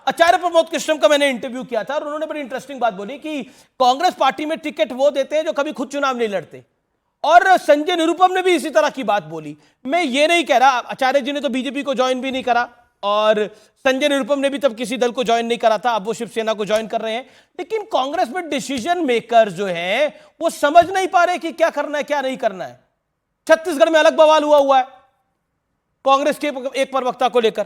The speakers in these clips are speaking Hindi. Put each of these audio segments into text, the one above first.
आचार्य प्रमोद कृष्णम का मैंने इंटरव्यू किया था और उन्होंने बड़ी इंटरेस्टिंग बात बोली कि कांग्रेस पार्टी में टिकट वो देते हैं जो कभी खुद चुनाव नहीं लड़ते। और संजय निरुपम ने भी इसी तरह की बात बोली। मैं ये नहीं कह रहा, आचार्य जी ने तो बीजेपी को ज्वाइन भी नहीं करा और संजय निरुपम ने भी तब किसी दल को ज्वाइन नहीं करा था, अब वो शिवसेना को ज्वाइन कर रहे हैं। लेकिन कांग्रेस में डिसीजन मेकर जो है वो समझ नहीं पा रहे कि क्या करना है क्या नहीं करना है। छत्तीसगढ़ में अलग बवाल हुआ है कांग्रेस के एक प्रवक्ता को लेकर।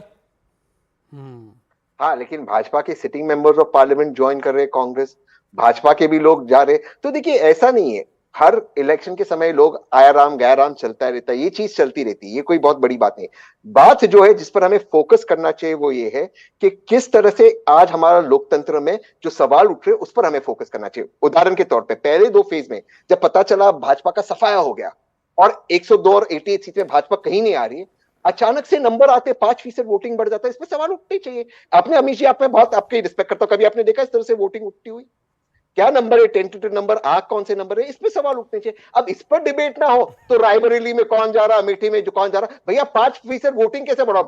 हाँ, लेकिन भाजपा के sitting members of parliament join कर रहे हैं कांग्रेस, भाजपा के भी लोग जा रहे। तो देखिए, ऐसा नहीं है, हर इलेक्शन के समय लोग आया राम गया राम चलता रहता है, ये चीज चलती रहती है, ये कोई बहुत बड़ी बात नहीं। बात जो है जिस पर हमें फोकस करना चाहिए वो ये है कि किस तरह से आज हमारा लोकतंत्र में जो सवाल उठ रहे हैं उस पर हमें फोकस करना चाहिए। उदाहरण के तौर पर पहले 2 फेज में जब पता चला भाजपा का सफाया हो गया और 102 और 88 सीट में भाजपा कहीं नहीं आ रही है, अचानक से नंबर आते 5% वोटिंग बढ़ जाता है। इसमें सवाल उठने चाहिए। आपने अमीश जी, आप में बहुत आपकी रिस्पेक्ट करता हूं, कभी आपने देखा इस तरह से वोटिंग उठती हुई? क्या नंबर है, टेंटेटिव नंबर, कौन से नंबर है, इस पे सवाल उठने चाहिए। अब इस पर डिबेट ना हो तो रायबरेली में कौन जा रहा, अमेठी में जो कौन जा रहा, भैया 5% वोटिंग कैसे बढ़ा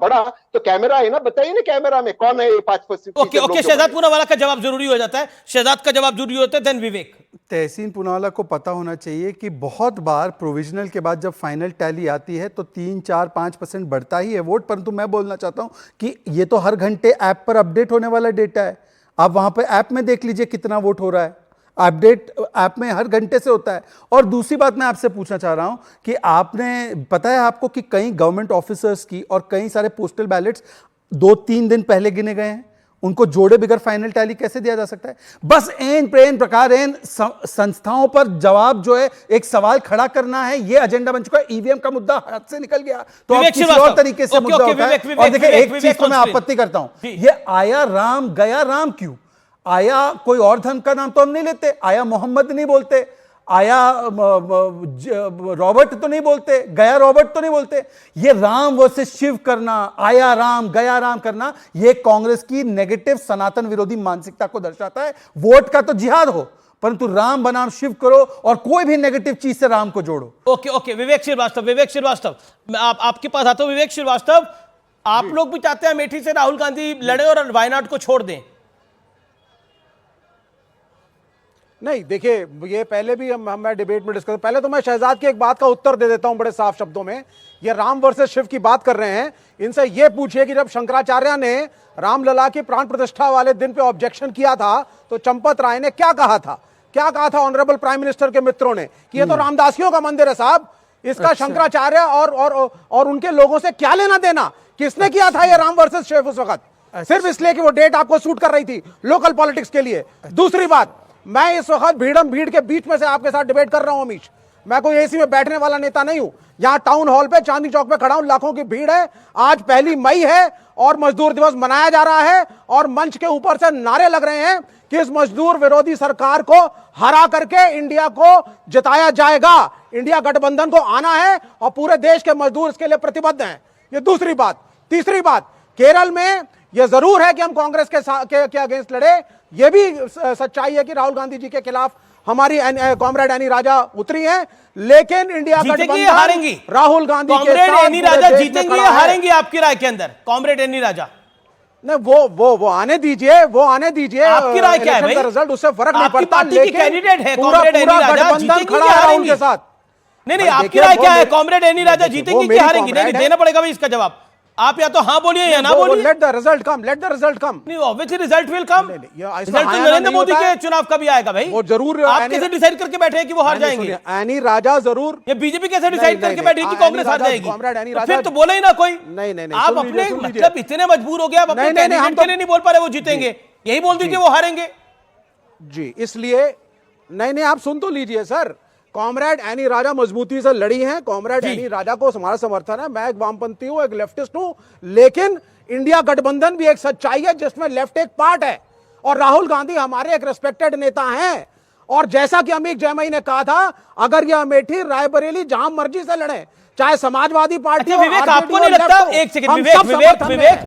तो कैमरा है ना, बताइए ना कैमरा में कौन है ये 5%। ओके, शहजाद पूनावाला का जवाब जरूरी हो जाता है, शहजाद का जवाब जरूरी होता है, देन विवेक। तहसीन पूनावाला को पता होना चाहिए कि बहुत बार प्रोविजनल के बाद जब फाइनल टैली आती है तो 3-4-5% बढ़ता ही है वोट। परंतु मैं बोलना चाहता हूं कि ये तो हर घंटे ऐप पर अपडेट होने वाला डेटा है। आप वहां पर ऐप में देख लीजिए कितना वोट हो रहा है, अपडेट ऐप में हर घंटे से होता है। और दूसरी बात मैं आपसे पूछना चाह रहा हूं कि आपने, पता है आपको कि कई गवर्नमेंट ऑफिसर्स की और कई सारे पोस्टल बैलेट्स 2-3 दिन पहले गिने गए हैं, उनको जोड़े बगैर फाइनल टैली कैसे दिया जा सकता है? बस एन प्रेन प्रकार एन संस्थाओं पर जवाब जो है एक सवाल खड़ा करना है, ये एजेंडा बन चुका है। ईवीएम का मुद्दा हाथ से निकल गया तो अब किसी और तरीके से मुद्दा होता है। और देखिए, एक चीज को मैं आपत्ति करता हूं, ये आया राम गया राम क्यों? आया कोई और धर्म का नाम तो हम नहीं लेते, आया मोहम्मद नहीं बोलते, आया रॉबर्ट तो नहीं बोलते, गया रॉबर्ट तो नहीं बोलते। ये राम वर्सेस शिव करना, आया राम गया राम करना, ये कांग्रेस की नेगेटिव सनातन विरोधी मानसिकता को दर्शाता है। वोट का तो जिहाद हो, परंतु राम बनाम शिव करो और कोई भी नेगेटिव चीज से राम को जोड़ो। ओके, विवेक श्रीवास्तव, आपके पास आता हूं। विवेक श्रीवास्तव, आप लोग भी चाहते हैं अमेठी से राहुल गांधी लड़े और वायनाड को छोड़ दें? नहीं, देखिए, ये पहले भी मैं डिबेट में डिस्कस, पहले तो मैं शहजाद की एक बात का उत्तर दे देता हूं बड़े साफ शब्दों में। ये राम वर्सेस शिव की बात कर रहे हैं, इनसे ये पूछिए कि जब शंकराचार्य ने रामलला की प्राण प्रतिष्ठा वाले दिन पे ऑब्जेक्शन किया था तो चंपत राय ने क्या कहा था ऑनरेबल प्राइम मिनिस्टर के मित्रों ने कि ये तो रामदासियों का मंदिर है साहब, इसका शंकराचार्य और उनके लोगों से क्या लेना देना? किसने किया था ये राम वर्सेस शिव उस वक्त? सिर्फ इसलिए कि वो डेट आपको सूट कर रही थी लोकल पॉलिटिक्स के लिए। दूसरी बात, मैं इस वक्त भीड़ के बीच में से आपके साथ डिबेट कर रहा हूं अमीश। मैं कोई एसी में बैठने वाला नेता नहीं हूं। यहां टाउन हॉल पे चांदनी चौक पे खड़ा हूं, लाखों की भीड़ है। आज 1 मई है और मजदूर दिवस मनाया जा रहा है और मंच के ऊपर से नारे लग रहे हैं कि इस मजदूर विरोधी सरकार को हरा करके इंडिया को जिताया जाएगा, इंडिया गठबंधन को आना है और पूरे देश के मजदूर इसके लिए प्रतिबद्ध हैं। ये दूसरी बात। तीसरी बात, केरल में यह जरूर है कि हम कांग्रेस के अगेंस्ट लड़े। यह भी सच्चाई है कि राहुल गांधी जी के खिलाफ हमारी कॉमरेड एनी राजा उतरी हैं, लेकिन इंडिया गठबंधन हारेंगी राहुल गांधी के साथ। एनी राजा जीतेंगी या हारेंगी आपकी राय के अंदर? कॉमरेड एनी राजा नहीं, वो आने दीजिए, आपकी राय क्या है भाई? रिजल्ट उससे फर्क नहीं पड़ता, लेकिन कैंडिडेट है कॉमरेड एनी राजा, जीतेंगी या हारेंगी उनके साथ? नहीं, आपकी राय क्या है? कॉमरेड एनी राजा जीतेंगी या हारेंगी? नहीं, देना पड़ेगा भाई इसका जवाब। आप या तो हाँ बोलिए या ना बोलिए। लेट द रिजल्ट कम। नहीं, obviously result will come. Result तो नरेंद्र मोदी के चुनाव का भी आएगा भाई। वो जरूर। आप कैसे डिसाइड करके बैठे हैं कि वो हार जाएंगे? एनी राजा जरूर। ये बीजेपी कैसे डिसाइड करके बैठी कि कांग्रेस हार जाएगी? फिर तो बोले ही ना कोई। नहीं, आप अपने मतलब इतने मजबूर हो गए, आप अपने कैंडिडेट के लिए नहीं बोल पा रहे वो जीतेंगे, यही बोल दीजिए वो हारेंगे जी। इसलिए नहीं, आप सुन तो लीजिए सर। कॉमरेड एनी राजा मजबूती से लड़ी हैं, कॉमरेड एनी राजा को हमारा समर्थन है। मैं एक वामपंथी हूं, एक लेफ्टिस्ट हूं, लेकिन इंडिया गठबंधन भी एक सच्चाई है जिसमें लेफ्ट एक पार्ट है और राहुल गांधी हमारे एक रिस्पेक्टेड नेता हैं। और जैसा कि अमीक जयमई ने कहा था, अगर यह अमेठी रायबरेली जहां मर्जी से लड़े, चाहे समाजवादी पार्टी, विवेक आपको नहीं लगता? एक सेकंड विवेक